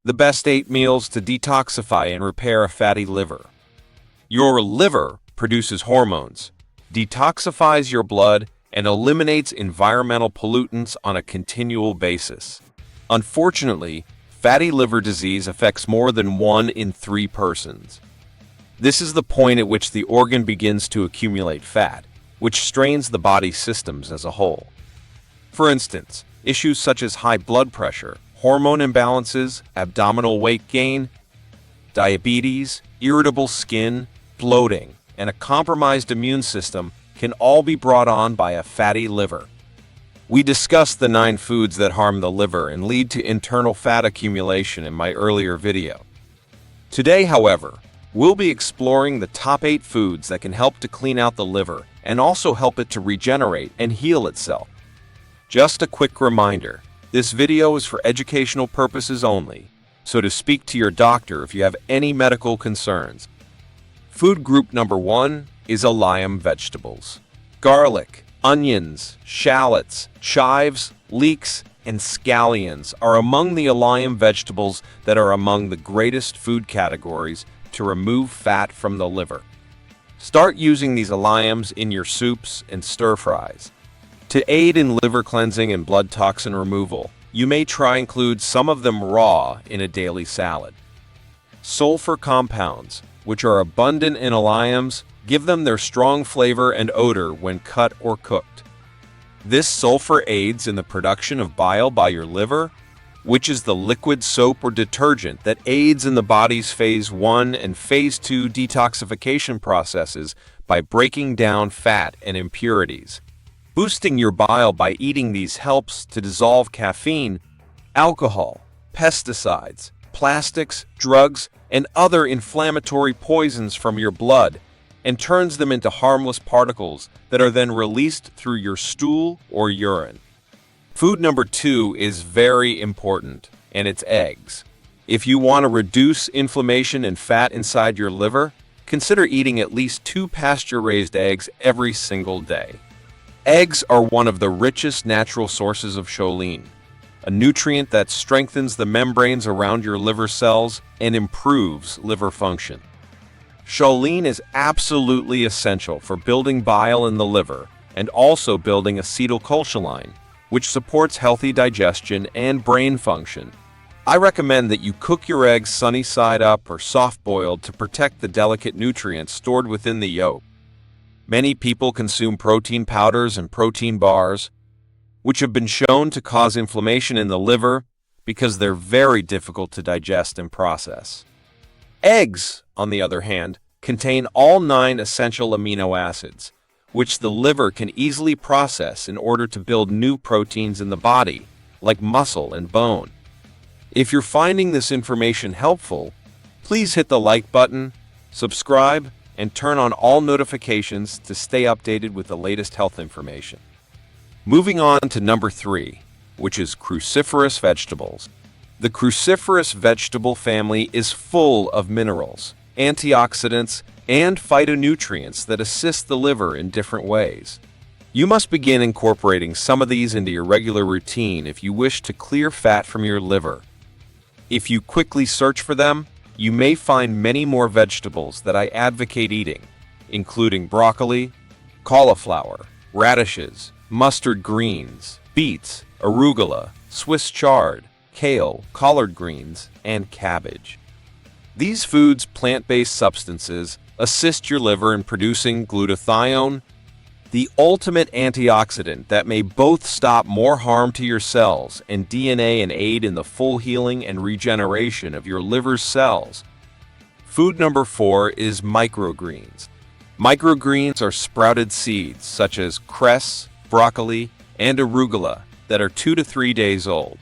The best 8 meals to detoxify and repair a fatty liver. Your liver produces hormones, detoxifies your blood, and eliminates environmental pollutants on a continual basis. Unfortunately, fatty liver disease affects more than 1 in 3 persons. This is the point at which the organ begins to accumulate fat, which strains the body's systems as a whole. For instance, issues such as high blood pressure, hormone imbalances, abdominal weight gain, diabetes, irritable skin, bloating, and a compromised immune system can all be brought on by a fatty liver. We discussed the 9 foods that harm the liver and lead to internal fat accumulation in my earlier video. Today, however, we'll be exploring the top 8 foods that can help to clean out the liver and also help it to regenerate and heal itself. Just a quick reminder, this video is for educational purposes only, so to speak to your doctor if you have any medical concerns. Food group number 1 is allium vegetables. Garlic, onions, shallots, chives, leeks, and scallions are among the allium vegetables that are among the greatest food categories to remove fat from the liver. Start using these alliums in your soups and stir-fries. To aid in liver cleansing and blood toxin removal, you may try include some of them raw in a daily salad. Sulfur compounds, which are abundant in alliums, give them their strong flavor and odor when cut or cooked. This sulfur aids in the production of bile by your liver, which is the liquid soap or detergent that aids in the body's phase 1 and phase 2 detoxification processes by breaking down fat and impurities. Boosting your bile by eating these helps to dissolve caffeine, alcohol, pesticides, plastics, drugs, and other inflammatory poisons from your blood, and turns them into harmless particles that are then released through your stool or urine. Food number 2 is very important, and it's eggs. If you want to reduce inflammation and fat inside your liver, consider eating at least 2 pasture-raised eggs every single day. Eggs are one of the richest natural sources of choline, a nutrient that strengthens the membranes around your liver cells and improves liver function. Choline is absolutely essential for building bile in the liver and also building acetylcholine, which supports healthy digestion and brain function. I recommend that you cook your eggs sunny side up or soft-boiled to protect the delicate nutrients stored within the yolk. Many people consume protein powders and protein bars, which have been shown to cause inflammation in the liver because they're very difficult to digest and process. Eggs, on the other hand, contain all 9 essential amino acids, which the liver can easily process in order to build new proteins in the body, like muscle and bone. If you're finding this information helpful, please hit the like button, subscribe, and turn on all notifications to stay updated with the latest health information. Moving on to number 3, which is cruciferous vegetables. The cruciferous vegetable family is full of minerals, antioxidants, and phytonutrients that assist the liver in different ways. You must begin incorporating some of these into your regular routine if you wish to clear fat from your liver. If you quickly search for them, you may find many more vegetables that I advocate eating, including broccoli, cauliflower, radishes, mustard greens, beets, arugula, Swiss chard, kale, collard greens, and cabbage. These foods' plant-based substances assist your liver in producing glutathione, the ultimate antioxidant that may both stop more harm to your cells and DNA and aid in the full healing and regeneration of your liver's cells. Food number 4 is microgreens. Microgreens are sprouted seeds such as cress, broccoli, and arugula that are 2 to 3 days old.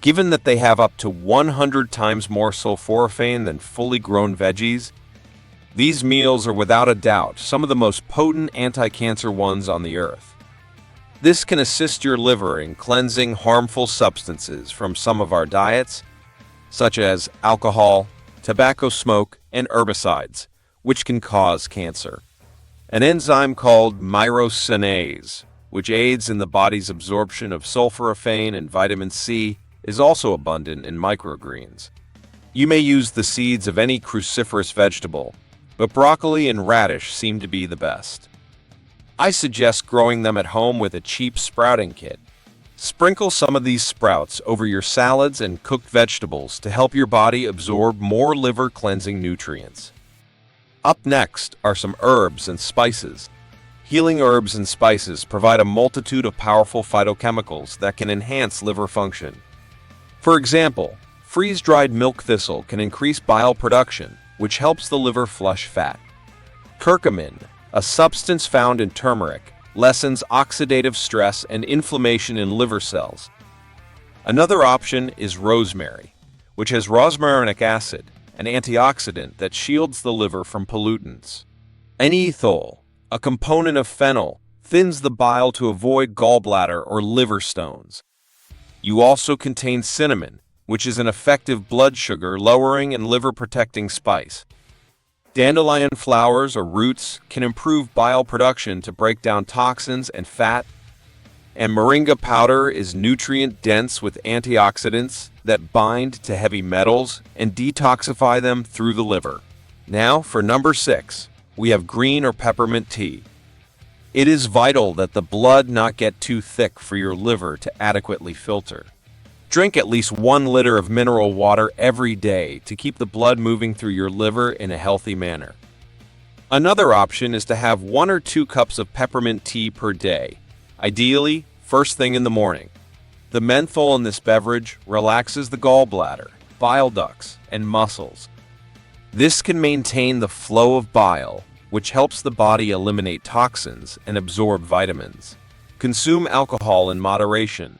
Given that they have up to 100 times more sulforaphane than fully grown veggies, these meals are without a doubt some of the most potent anti-cancer ones on the earth. This can assist your liver in cleansing harmful substances from some of our diets, such as alcohol, tobacco smoke, and herbicides, which can cause cancer. An enzyme called myrosinase, which aids in the body's absorption of sulforaphane and vitamin C, is also abundant in microgreens. You may use the seeds of any cruciferous vegetable, but broccoli and radish seem to be the best. I suggest growing them at home with a cheap sprouting kit. Sprinkle some of these sprouts over your salads and cooked vegetables to help your body absorb more liver-cleansing nutrients. Up next are some herbs and spices. Healing herbs and spices provide a multitude of powerful phytochemicals that can enhance liver function. For example, freeze-dried milk thistle can increase bile production, which helps the liver flush fat. Curcumin, a substance found in turmeric, lessens oxidative stress and inflammation in liver cells. Another option is rosemary, which has rosmarinic acid, an antioxidant that shields the liver from pollutants. N-ethyl, a component of fennel, thins the bile to avoid gallbladder or liver stones. You also contain cinnamon, which is an effective blood sugar lowering and liver protecting spice. Dandelion flowers or roots can improve bile production to break down toxins and fat. And moringa powder is nutrient-dense with antioxidants that bind to heavy metals and detoxify them through the liver. Now, for number 6, we have green or peppermint tea. It is vital that the blood not get too thick for your liver to adequately filter. Drink at least 1 liter of mineral water every day to keep the blood moving through your liver in a healthy manner. Another option is to have 1 or 2 cups of peppermint tea per day, ideally first thing in the morning. The menthol in this beverage relaxes the gallbladder, bile ducts, and muscles. This can maintain the flow of bile, which helps the body eliminate toxins and absorb vitamins. Consume alcohol in moderation.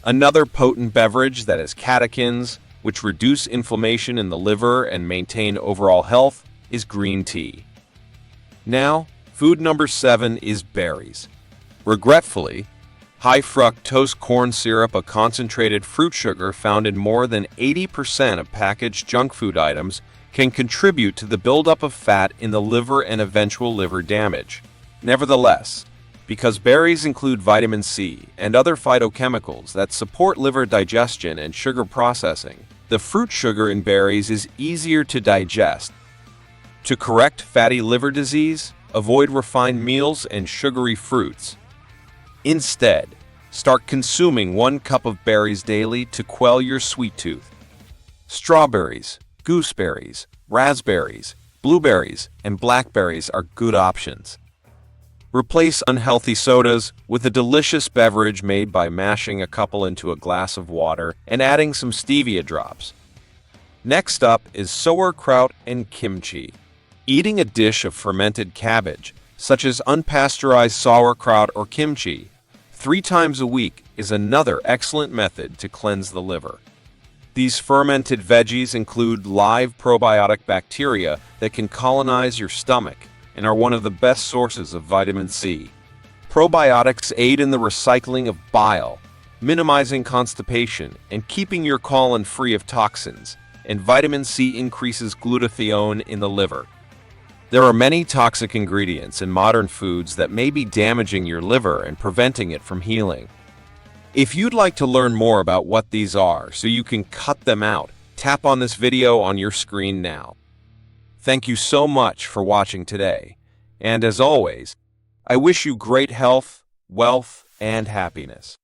Another potent beverage that has catechins, which reduce inflammation in the liver and maintain overall health, is green tea. Now, food number 7 is berries. Regretfully, high fructose corn syrup, a concentrated fruit sugar found in more than 80% of packaged junk food items, can contribute to the buildup of fat in the liver and eventual liver damage. Nevertheless, because berries include vitamin C and other phytochemicals that support liver digestion and sugar processing, the fruit sugar in berries is easier to digest. To correct fatty liver disease, avoid refined meals and sugary fruits. Instead, start consuming 1 cup of berries daily to quell your sweet tooth. Strawberries, gooseberries, raspberries, blueberries, and blackberries are good options. Replace unhealthy sodas with a delicious beverage made by mashing a couple into a glass of water and adding some stevia drops. Next up is sauerkraut and kimchi. Eating a dish of fermented cabbage, such as unpasteurized sauerkraut or kimchi, 3 times a week is another excellent method to cleanse the liver. These fermented veggies include live probiotic bacteria that can colonize your stomach and are one of the best sources of vitamin C. Probiotics aid in the recycling of bile, minimizing constipation and keeping your colon free of toxins, and vitamin C increases glutathione in the liver. There are many toxic ingredients in modern foods that may be damaging your liver and preventing it from healing. If you'd like to learn more about what these are so you can cut them out, tap on this video on your screen now. Thank you so much for watching today, and as always, I wish you great health, wealth, and happiness.